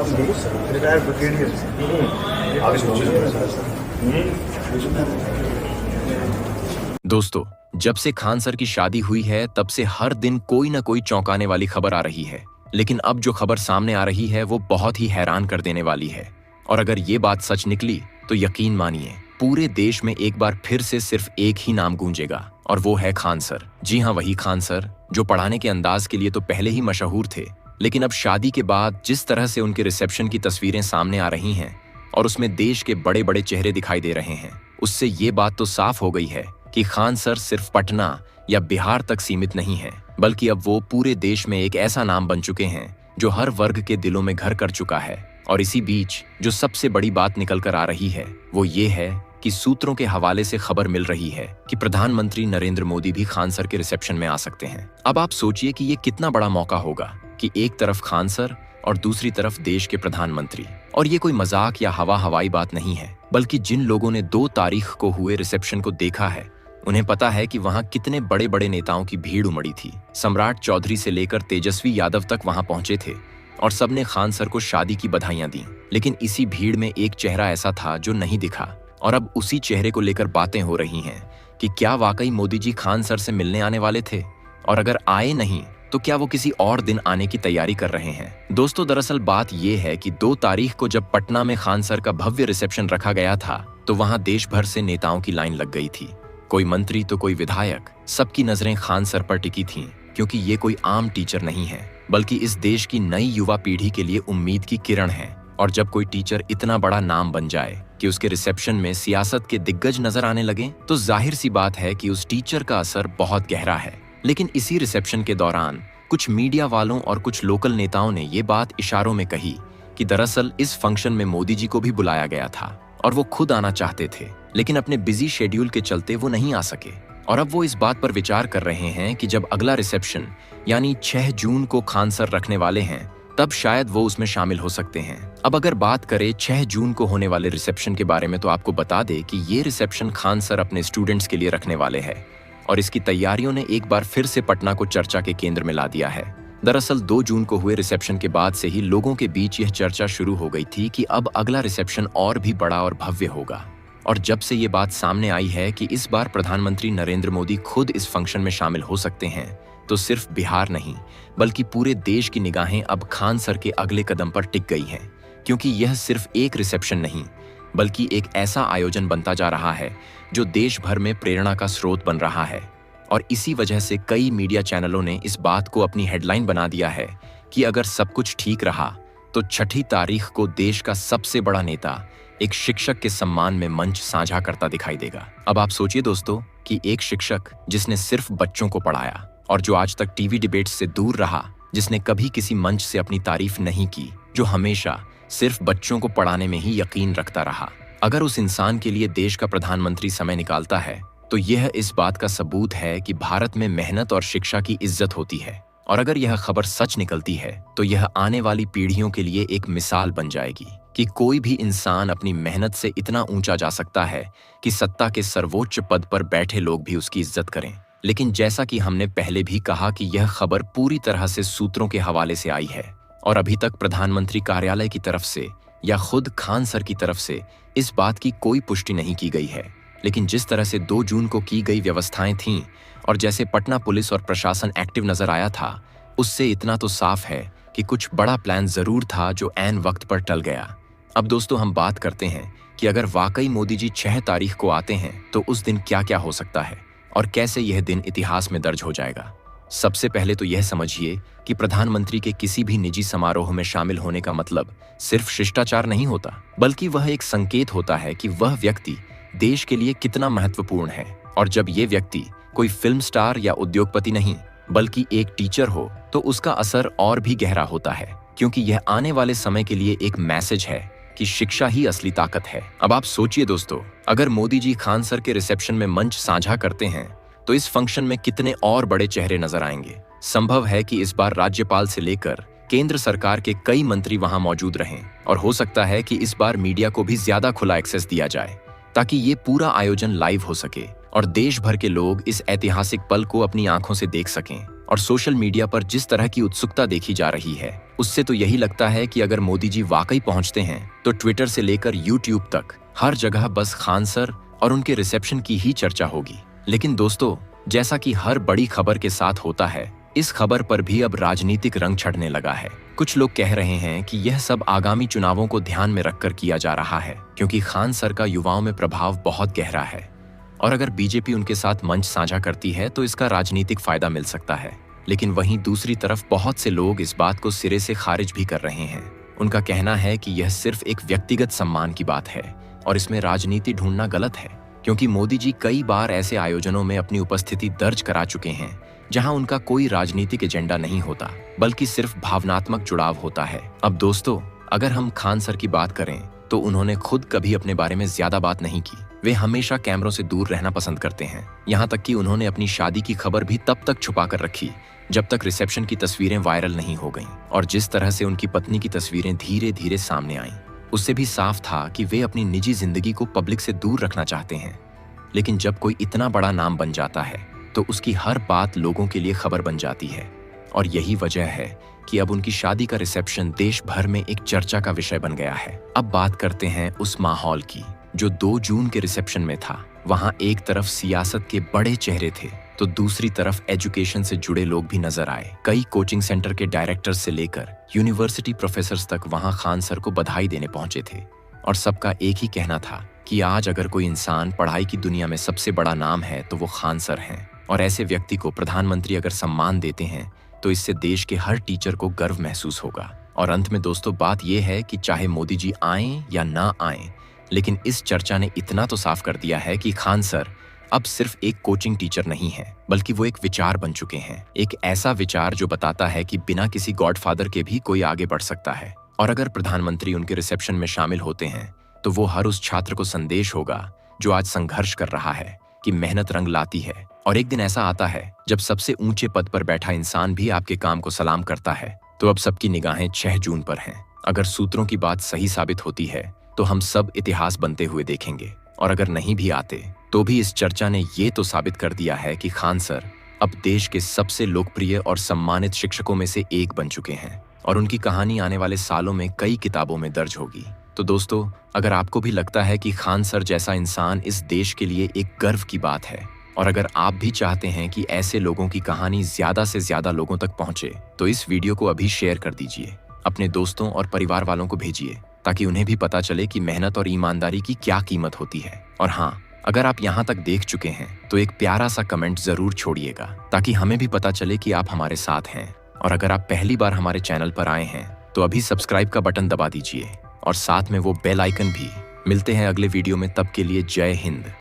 Retired brigadier. आगे दोस्तों, जब से खान सर की शादी हुई है तब से हर दिन कोई ना कोई चौंकाने वाली खबर आ रही है। लेकिन अब जो खबर सामने आ रही है वो बहुत ही हैरान कर देने वाली है। और अगर ये बात सच निकली तो यकीन मानिए, पूरे देश में एक बार फिर से सिर्फ एक ही नाम गूंजेगा, और वो है खान सर। जी हाँ, वही खान सर जो पढ़ाने के अंदाज के लिए तो पहले ही मशहूर थे, लेकिन अब शादी के बाद जिस तरह से उनके रिसेप्शन की तस्वीरें सामने आ रही हैं और उसमें देश के बड़े बड़े चेहरे दिखाई दे रहे हैं, उससे ये बात तो साफ हो गई है कि खान सर सिर्फ पटना या बिहार तक सीमित नहीं है, बल्कि अब वो पूरे देश में एक ऐसा नाम बन चुके हैं जो हर वर्ग के दिलों में घर कर चुका है। और इसी बीच जो सबसे बड़ी बात निकल कर आ रही है वो ये है कि सूत्रों के हवाले से खबर मिल रही है कि प्रधानमंत्री नरेंद्र मोदी भी खान सर के रिसेप्शन में आ सकते हैं। अब आप सोचिए कि ये कितना बड़ा मौका होगा कि एक तरफ खान सर और दूसरी तरफ देश के प्रधानमंत्री। और ये कोई मजाक या हवाई बात नहीं है, बल्कि जिन लोगों ने 2 तारीख को हुए रिसेप्शन को देखा है उन्हें पता है कि वहां कितने बड़े बड़े नेताओं की भीड़ उमड़ी थी। सम्राट चौधरी से लेकर तेजस्वी यादव तक वहां पहुंचे थे और सबने खान सर को शादी की बधाइयां दी। लेकिन इसी भीड़ में एक चेहरा ऐसा था जो नहीं दिखा, और अब उसी चेहरे को लेकर बातें हो रही हैं कि क्या वाकई मोदी जी खान सर से मिलने आने वाले थे, और अगर आए नहीं तो क्या वो किसी और दिन आने की तैयारी कर रहे हैं। दोस्तों, दरअसल बात यह है कि 2 तारीख को जब पटना में खान सर का भव्य रिसेप्शन रखा गया था तो वहां देश भर से नेताओं की लाइन लग गई थी। कोई मंत्री तो कोई विधायक, सबकी नजरें खान सर पर टिकी थीं, क्योंकि ये कोई आम टीचर नहीं है, बल्कि इस देश की नई युवा पीढ़ी के लिए उम्मीद की किरण है। और जब कोई टीचर इतना बड़ा नाम बन जाए कि उसके रिसेप्शन में सियासत के दिग्गज नजर आने लगे तो जाहिर सी बात है कि उस टीचर का असर बहुत गहरा है। लेकिन इसी रिसेप्शन के दौरान कुछ मीडिया वालों और कुछ लोकल नेताओं ने ये बात इशारों में कही कि दरअसल इस फंक्शन में मोदी जी को भी बुलाया गया था और वो खुद आना चाहते थे, लेकिन अपने बिजी शेड्यूल के चलते वो नहीं आ सके। और अब वो इस बात पर विचार कर रहे हैं कि जब अगला रिसेप्शन यानी 6 जून को खान सर रखने वाले हैं तब शायद वो उसमें शामिल हो सकते हैं। अब अगर बात करें 6 जून को होने वाले रिसेप्शन के बारे में तो आपको बता दे कि ये रिसेप्शन खान सर अपने स्टूडेंट्स के लिए रखने वाले हैं, और इसकी तैयारियों ने एक बार फिर से पटना को चर्चा के केंद्र में ला दिया है। दरअसल 2 जून को हुए रिसेप्शन के बाद से ही लोगों के बीच यह चर्चा शुरू हो गई थी कि अब अगला रिसेप्शन और भी बड़ा और भव्य होगा। और जब से ये बात सामने आई है कि इस बार प्रधानमंत्री नरेंद्र मोदी खुद इस फंक्शन में शामिल हो सकते हैं, तो सिर्फ बिहार नहीं बल्कि पूरे देश की निगाहें अब खान सर के अगले कदम पर टिक गई हैं, क्योंकि यह सिर्फ एक रिसेप्शन नहीं बल्कि एक ऐसा आयोजन बनता जा रहा है जो देश भर में प्रेरणा का स्रोत बन रहा है। और इसी वजह से कई मीडिया चैनलों ने इस बात को अपनी हेडलाइन बना दिया है कि अगर सब कुछ ठीक रहा तो 6 तारीख को देश का सबसे बड़ा नेता एक शिक्षक के सम्मान में मंच साझा करता दिखाई देगा। अब आप सोचिए दोस्तों कि एक शिक्षक जिसने सिर्फ बच्चों को पढ़ाया और जो आज तक टीवी डिबेट्स से दूर रहा, जिसने कभी किसी मंच से अपनी तारीफ नहीं की, जो हमेशा सिर्फ बच्चों को पढ़ाने में ही यकीन रखता रहा, अगर उस इंसान के लिए देश का प्रधानमंत्री समय निकालता है तो यह इस बात का सबूत है कि भारत में मेहनत और शिक्षा की इज्जत होती है। और अगर यह खबर सच निकलती है तो यह आने वाली पीढ़ियों के लिए एक मिसाल बन जाएगी कि कोई भी इंसान अपनी मेहनत से इतना ऊंचा जा सकता है कि सत्ता के सर्वोच्च पद पर बैठे लोग भी उसकी इज्जत करें। लेकिन जैसा कि हमने पहले भी कहा कि यह खबर पूरी तरह से सूत्रों के हवाले से आई है और अभी तक प्रधानमंत्री कार्यालय की तरफ से या खुद खान सर की तरफ से इस बात की कोई पुष्टि नहीं की गई है। लेकिन जिस तरह से 2 जून को की गई व्यवस्थाएं थीं और जैसे पटना पुलिस और प्रशासन एक्टिव नजर आया था, उससे इतना तो साफ है कि कुछ बड़ा प्लान जरूर था जो ऐन वक्त पर टल गया। अब दोस्तों, हम बात करते हैं कि अगर वाकई मोदी जी 6 तारीख को आते हैं तो उस दिन क्या क्या हो सकता है और कैसे यह दिन इतिहास में दर्ज हो जाएगा। सबसे पहले तो यह समझिए कि प्रधानमंत्री के किसी भी निजी समारोह में शामिल होने का मतलब सिर्फ शिष्टाचार नहीं होता, बल्कि वह एक संकेत होता है कि वह व्यक्ति देश के लिए कितना महत्वपूर्ण है। और जब ये व्यक्ति कोई फिल्म स्टार या उद्योगपति नहीं बल्कि एक टीचर हो तो उसका असर और भी गहरा होता है, क्योंकि यह आने वाले समय के लिए एक मैसेज है कि शिक्षा ही असली ताकत है। अब आप सोचिए दोस्तों, अगर मोदी जी खान सर के रिसेप्शन में मंच साझा करते हैं तो इस फंक्शन में कितने और बड़े चेहरे नजर आएंगे। संभव है कि इस बार राज्यपाल से लेकर केंद्र सरकार के कई मंत्री वहां मौजूद रहें, और हो सकता है कि इस बार मीडिया को भी ज्यादा खुला एक्सेस दिया जाए ताकि ये पूरा आयोजन लाइव हो सके और देश भर के लोग इस ऐतिहासिक पल को अपनी आंखों से देख सकें। और सोशल मीडिया पर जिस तरह की उत्सुकता देखी जा रही है, उससे तो यही लगता है कि अगर मोदी जी वाकई पहुंचते हैं तो ट्विटर से लेकर यूट्यूब तक हर जगह बस खान सर और उनके रिसेप्शन की ही चर्चा होगी। लेकिन दोस्तों, जैसा कि हर बड़ी खबर के साथ होता है, इस खबर पर भी अब राजनीतिक रंग चढ़ने लगा है। कुछ लोग कह रहे हैं कि यह सब आगामी चुनावों को ध्यान में रखकर किया जा रहा है, क्योंकि खान सर का युवाओं में प्रभाव बहुत गहरा है और अगर बीजेपी उनके साथ मंच साझा करती है तो इसका राजनीतिक फायदा मिल सकता है। लेकिन वहीं दूसरी तरफ बहुत से लोग इस बात को सिरे से खारिज भी कर रहे हैं। उनका कहना है कि यह सिर्फ एक व्यक्तिगत सम्मान की बात है और इसमें राजनीति ढूंढना गलत है, क्योंकि मोदी जी कई बार ऐसे आयोजनों में अपनी उपस्थिति दर्ज करा चुके हैं जहां उनका कोई राजनीतिक एजेंडा नहीं होता, बल्कि सिर्फ भावनात्मक जुड़ाव होता है। अब दोस्तों, अगर हम खान सर की बात करें तो उन्होंने खुद कभी अपने बारे में ज्यादा बात नहीं की। वे हमेशा कैमरों से दूर रहना पसंद करते हैं। यहाँ तक कि उन्होंने अपनी शादी की खबर भी तब तक छुपा कर रखी जब तक रिसेप्शन की तस्वीरें वायरल नहीं हो गईं। और जिस तरह से उनकी पत्नी की तस्वीरें धीरे धीरे सामने आईं, उससे भी साफ था कि वे अपनी निजी जिंदगी को पब्लिक से दूर रखना चाहते हैं। लेकिन जब कोई इतना बड़ा नाम बन जाता है तो उसकी हर बात लोगों के लिए खबर बन जाती है और यही वजह है कि अब उनकी शादी का रिसेप्शन देश भर में एक चर्चा का विषय बन गया है। अब बात करते हैं उस माहौल की जो 2 जून के रिसेप्शन में था। वहां एक तरफ सियासत के बड़े चेहरे थे तो दूसरी तरफ एजुकेशन से जुड़े लोग भी नजर आए। कई कोचिंग सेंटर के डायरेक्टर्स से लेकर यूनिवर्सिटी प्रोफेसर्स तक वहां खान सर को बधाई देने पहुंचे थे और सबका एक ही कहना था कि आज अगर कोई इंसान पढ़ाई की दुनिया में सबसे बड़ा नाम है तो वो खान सर हैं और ऐसे व्यक्ति को प्रधानमंत्री अगर सम्मान देते हैं तो इससे देश के हर टीचर को गर्व महसूस होगा। और अंत में दोस्तों, बात यह है कि चाहे मोदी जी आएं या ना आएं, लेकिन इस चर्चा ने इतना तो साफ कर दिया है कि खान सर अब सिर्फ एक कोचिंग टीचर नहीं है, बल्कि वो एक विचार बन चुके हैं। एक ऐसा विचार जो बताता है कि बिना किसी गॉडफादर के भी कोई आगे बढ़ सकता है। और अगर प्रधानमंत्री उनके रिसेप्शन में शामिल होते हैं तो वो हर उस छात्र को संदेश होगा जो आज संघर्ष कर रहा है कि मेहनत रंग लाती है। और एक दिन ऐसा आता है जब सबसे ऊंचे पद पर बैठा इंसान भी आपके काम को सलाम करता है। तो अब सबकी निगाहें 6 जून पर हैं। अगर सूत्रों की बात सही साबित होती है तो हम सब इतिहास बनते हुए देखेंगे, और अगर नहीं भी आते तो भी इस चर्चा ने ये तो साबित कर दिया है कि खान सर अब देश के सबसे लोकप्रिय और सम्मानित शिक्षकों में से एक बन चुके हैं और उनकी कहानी आने वाले सालों में कई किताबों में दर्ज होगी। तो दोस्तों, अगर आपको भी लगता है कि खान सर जैसा इंसान इस देश के लिए एक गर्व की बात है, और अगर आप भी चाहते हैं कि ऐसे लोगों की कहानी ज्यादा से ज्यादा लोगों तक पहुंचे, तो इस वीडियो को अभी शेयर कर दीजिए। अपने दोस्तों और परिवार वालों को भेजिए ताकि उन्हें भी पता चले कि मेहनत और ईमानदारी की क्या कीमत होती है। और हाँ, अगर आप यहाँ तक देख चुके हैं तो एक प्यारा सा कमेंट जरूर छोड़िएगा ताकि हमें भी पता चले कि आप हमारे साथ हैं। और अगर आप पहली बार हमारे चैनल पर आए हैं तो अभी सब्सक्राइब का बटन दबा दीजिए और साथ में वो बेल आइकन भी। मिलते हैं अगले वीडियो में, तब के लिए जय हिंद।